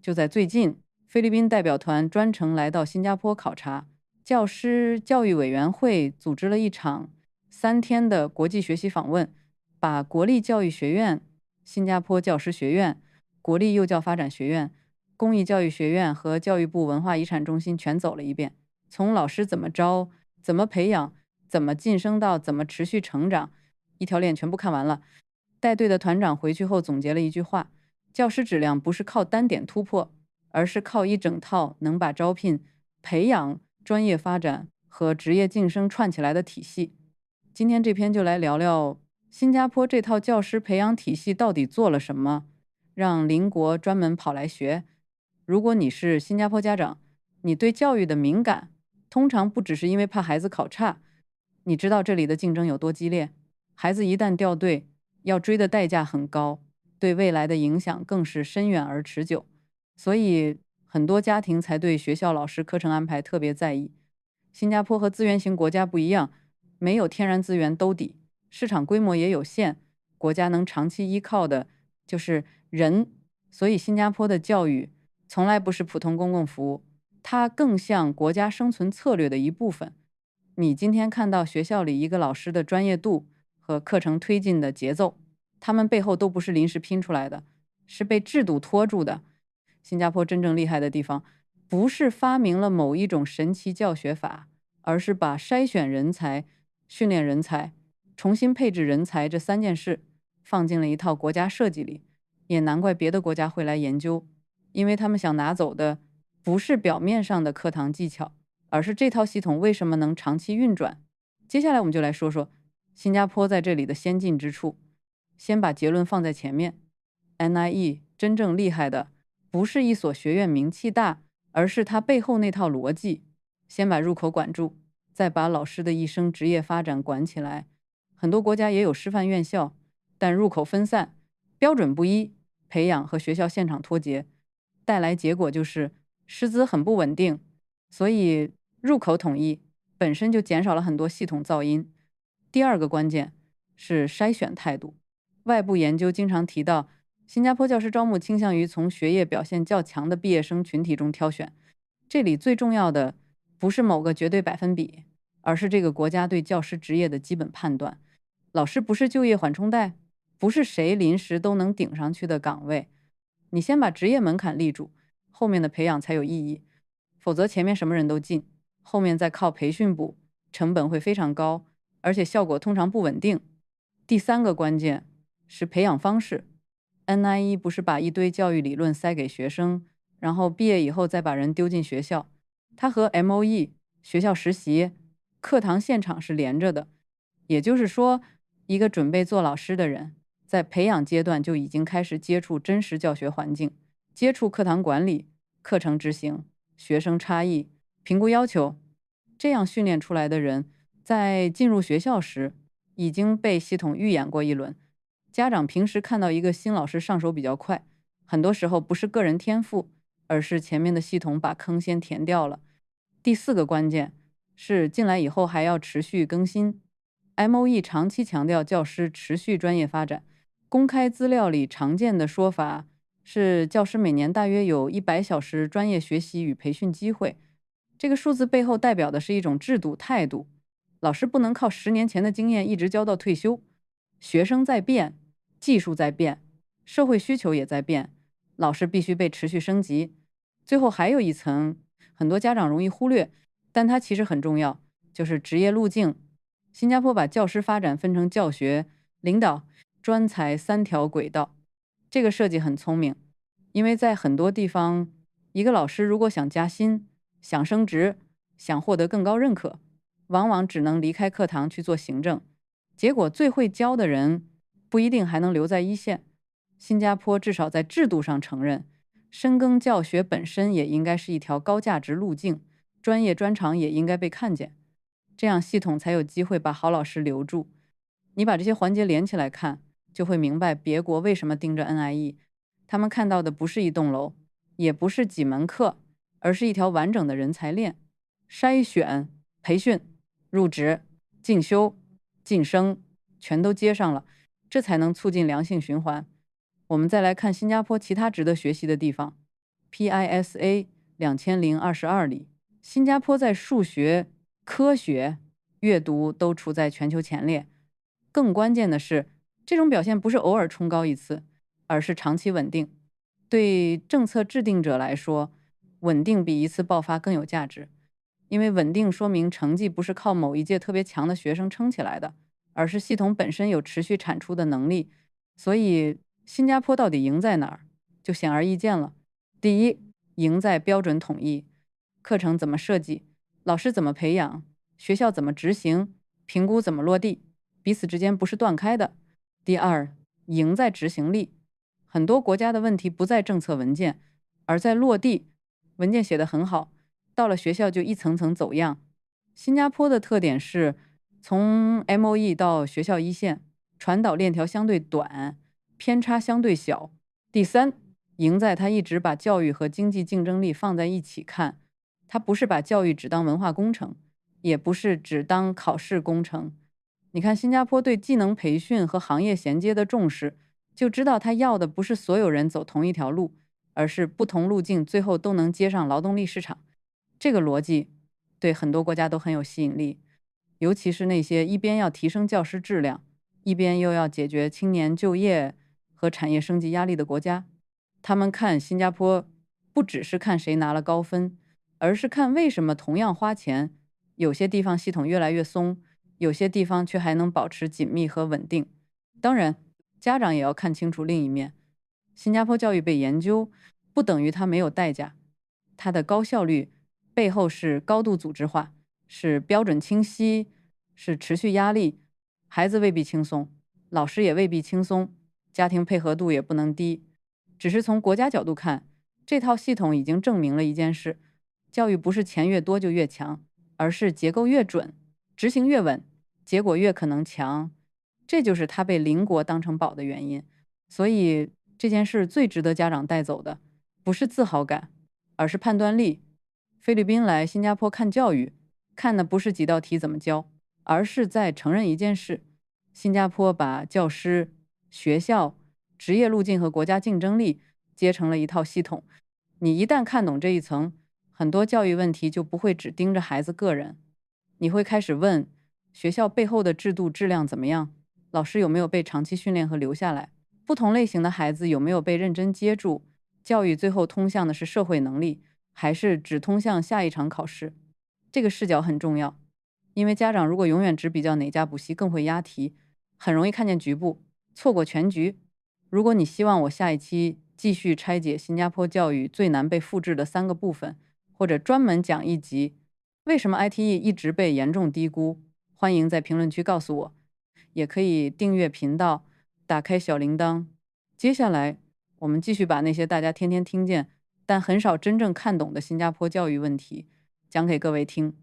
就在最近，菲律宾代表团专程来到新加坡考察，教师教育委员会组织了一场3天的国际学习访问，把国立教育学院、新加坡教师学院、国立幼教发展学院、公益教育学院和教育部文化遗产中心全走了一遍，从老师怎么招、怎么培养、怎么晋升到怎么持续成长，一条链全部看完了。带队的团长回去后总结了一句话：教师质量不是靠单点突破，而是靠一整套能把招聘、培养、专业发展和职业晋升串起来的体系。今天这篇就来聊聊新加坡这套教师培养体系到底做了什么，让邻国专门跑来学。如果你是新加坡家长，你对教育的敏感通常不只是因为怕孩子考差，你知道这里的竞争有多激烈，孩子一旦掉队，要追的代价很高，对未来的影响更是深远而持久。所以很多家庭才对学校老师课程安排特别在意。新加坡和资源型国家不一样，没有天然资源兜底，市场规模也有限，国家能长期依靠的就是人。所以新加坡的教育从来不是普通公共服务，它更像国家生存策略的一部分。你今天看到学校里一个老师的专业度和课程推进的节奏，他们背后都不是临时拼出来的，是被制度拖住的。新加坡真正厉害的地方，不是发明了某一种神奇教学法，而是把筛选人才、训练人才、重新配置人才这3件事放进了一套国家设计里。也难怪别的国家会来研究，因为他们想拿走的不是表面上的课堂技巧，而是这套系统为什么能长期运转。接下来我们就来说说新加坡在这里的先进之处。先把结论放在前面， NIE 真正厉害的不是一所学院名气大，而是它背后那套逻辑。先把入口管住，再把老师的一生职业发展管起来。很多国家也有师范院校，但入口分散，标准不一，培养和学校现场脱节，带来结果就是师资很不稳定。所以入口统一本身就减少了很多系统噪音。第二个关键是筛选态度。外部研究经常提到，新加坡教师招募倾向于从学业表现较强的毕业生群体中挑选。这里最重要的不是某个绝对百分比，而是这个国家对教师职业的基本判断。老师不是就业缓冲带，不是谁临时都能顶上去的岗位。你先把职业门槛立住，后面的培养才有意义。否则前面什么人都进，后面再靠培训补，成本会非常高，而且效果通常不稳定。第3个关键是培养方式。NIE 不是把一堆教育理论塞给学生，然后毕业以后再把人丢进学校。它和 MOE 学校实习、课堂现场是连着的。也就是说，一个准备做老师的人，在培养阶段就已经开始接触真实教学环境，接触课堂管理、课程执行、学生差异、评估要求。这样训练出来的人，在进入学校时已经被系统预演过一轮。家长平时看到一个新老师上手比较快，很多时候不是个人天赋，而是前面的系统把坑先填掉了。第4个关键是进来以后还要持续更新。MOE 长期强调教师持续专业发展，公开资料里常见的说法是教师每年大约有100小时专业学习与培训机会。这个数字背后代表的是一种制度态度。老师不能靠10年前的经验一直教到退休，学生在变，技术在变，社会需求也在变，老师必须被持续升级。最后还有一层，很多家长容易忽略，但它其实很重要，就是职业路径。新加坡把教师发展分成教学、领导、专才3条轨道。这个设计很聪明，因为在很多地方，一个老师如果想加薪、想升职、想获得更高认可，往往只能离开课堂去做行政，结果最会教的人不一定还能留在一线。新加坡至少在制度上承认，深耕教学本身也应该是一条高价值路径，专业专长也应该被看见，这样系统才有机会把好老师留住。你把这些环节连起来看，就会明白别国为什么盯着 NIE。 他们看到的不是一栋楼，也不是几门课，而是一条完整的人才链。筛选、培训、入职、进修、晋升，全都接上了，这才能促进良性循环。我们再来看新加坡其他值得学习的地方， PISA 2022里。新加坡在数学、科学、阅读都处在全球前列。更关键的是，这种表现不是偶尔冲高一次，而是长期稳定。对政策制定者来说，稳定比一次爆发更有价值，因为稳定说明成绩不是靠某一届特别强的学生撑起来的，而是系统本身有持续产出的能力。所以，新加坡到底赢在哪儿，就显而易见了。第一，赢在标准统一，课程怎么设计，老师怎么培养，学校怎么执行，评估怎么落地，彼此之间不是断开的。第二，赢在执行力。很多国家的问题不在政策文件，而在落地。文件写得很好，到了学校就一层层走样。新加坡的特点是从 MOE 到学校一线，传导链条相对短，偏差相对小。第三，赢在他一直把教育和经济竞争力放在一起看，他不是把教育只当文化工程，也不是只当考试工程。你看新加坡对技能培训和行业衔接的重视，就知道他要的不是所有人走同一条路，而是不同路径最后都能接上劳动力市场。这个逻辑对很多国家都很有吸引力，尤其是那些一边要提升教师质量，一边又要解决青年就业和产业升级压力的国家。他们看新加坡不只是看谁拿了高分，而是看为什么同样花钱，有些地方系统越来越松，有些地方却还能保持紧密和稳定。当然，家长也要看清楚另一面。新加坡教育被研究，不等于它没有代价。它的高效率背后是高度组织化，是标准清晰，是持续压力。孩子未必轻松，老师也未必轻松，家庭配合度也不能低。只是从国家角度看，这套系统已经证明了一件事：教育不是钱越多就越强，而是结构越准，执行越稳，结果越可能强。这就是它被邻国当成宝的原因。所以这件事最值得家长带走的，不是自豪感，而是判断力。菲律宾来新加坡看教育，看的不是几道题怎么教，而是在承认一件事：新加坡把教师、学校、职业路径和国家竞争力接成了一套系统。你一旦看懂这一层，很多教育问题就不会只盯着孩子个人，你会开始问：学校背后的制度质量怎么样？老师有没有被长期训练和留下来？不同类型的孩子有没有被认真接住？教育最后通向的是社会能力，还是只通向下一场考试？这个视角很重要，因为家长如果永远只比较哪家补习更会押题，很容易看见局部，错过全局。如果你希望我下一期继续拆解新加坡教育最难被复制的3个部分，或者专门讲一集为什么 ITE 一直被严重低估，欢迎在评论区告诉我，也可以订阅频道，打开小铃铛。接下来我们继续把那些大家天天听见但很少真正看懂的新加坡教育问题讲给各位听。